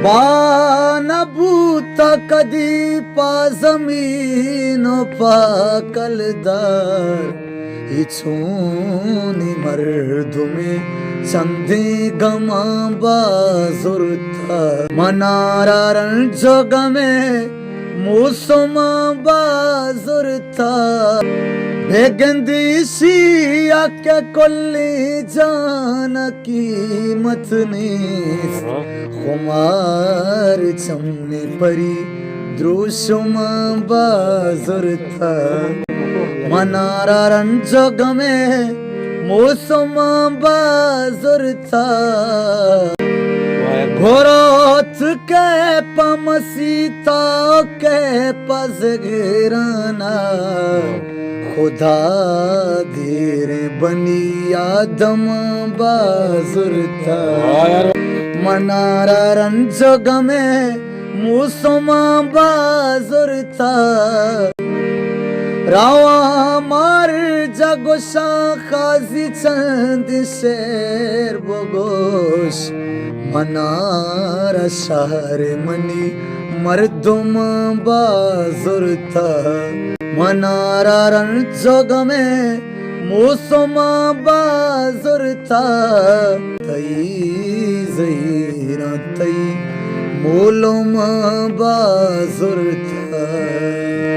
बानभूता कधी पा जमीन पाकलदार इछूनी मर्दुमे संधे गमा बाजुरता मनारा रणजोग में मौसम बाजुरता बेगंदी सी आके कोल्ली जान कीमत ने खुमार चम्मे परी द्रोशम बाजुरता मनारा रणजोग में मौसम बाजुरता घोरोत के पमसीता के पजगराना खुदा धीरे बनी आदम बाजुरता मनारा रणजोग में मौसम बाजुरता रावा मार जगोशा खाजी चंद शेर बगोश मनारा शहर मनी मर्दुम बाजुरता मनारा रणजोग में मौसम बाजुरता तई जहीरा तई मोलम बाजुरता।